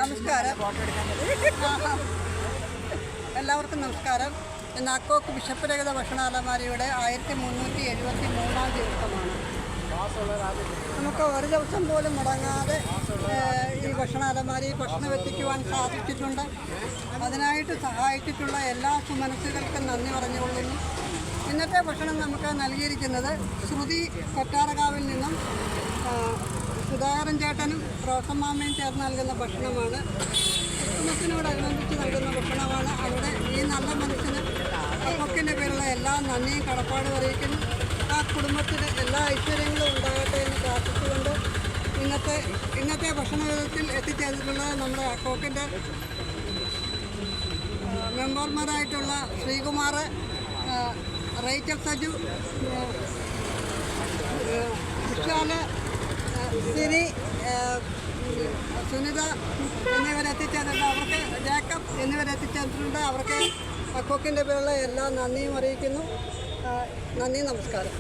നമസ്കാരം. എല്ലാവർക്കും നമസ്കാരം. ഇന്ന് അക്കോക്ക് ബിഷപ്പ് രഹിത ഭക്ഷണാലമാരിയുടെ 1373 ദിവസമാണ്. നമുക്ക് ഒരു ദിവസം പോലും മുടങ്ങാതെ ഈ ഭക്ഷണാലമാരി ഭക്ഷണം എത്തിക്കുവാൻ സാധിച്ചിട്ടുണ്ട്. അതിനായിട്ട് സഹായിച്ചിട്ടുള്ള എല്ലാ സുമനസ്സുകൾക്കും നന്ദി പറഞ്ഞുകൊള്ളുന്നു. ഇന്നത്തെ ഭക്ഷണം നമുക്ക് നൽകിയിരിക്കുന്നത് ശ്രുതി കൊട്ടാരകാവിൽ നിന്നും സുധാകരൻ ചേട്ടനും റോസമ്മാമ്മയും ചേർന്ന് നൽകുന്ന ഭക്ഷണമാണ്. ക്രിസ്മസിനോടനുബന്ധിച്ച് നൽകുന്ന ഭക്ഷണമാണ്. അവിടെ ഈ നല്ല മനസ്സിന് അക്കൊക്കിൻ്റെ പേരുള്ള എല്ലാ നന്ദിയും കടപ്പാടും അറിയിക്കുന്നു. ആ കുടുംബത്തിന് എല്ലാ ഐശ്വര്യങ്ങളും ഉണ്ടാകട്ടെ എന്ന് പ്രാർത്ഥിച്ചുകൊണ്ട് ഇന്നത്തെ ഭക്ഷണ വിധത്തിൽ എത്തിച്ചേർന്നിട്ടുള്ളത് നമ്മുടെ അക്കോക്കിൻ്റെ മെമ്പർമാരായിട്ടുള്ള ശ്രീകുമാർ, റേച്ചൽ സജു, വിശാല്, സിനി, സുനിത എന്നിവരെത്തിച്ചേർന്നിട്ടുണ്ട്. അവർക്ക് ജേക്കബ് എന്നിവരെത്തിച്ചേർന്നിട്ടുണ്ട്. അവർക്ക് അക്കോക്കിൻ്റെ പേരുള്ള എല്ലാ നന്ദിയും അറിയിക്കുന്നു. നന്ദി, നമസ്കാരം.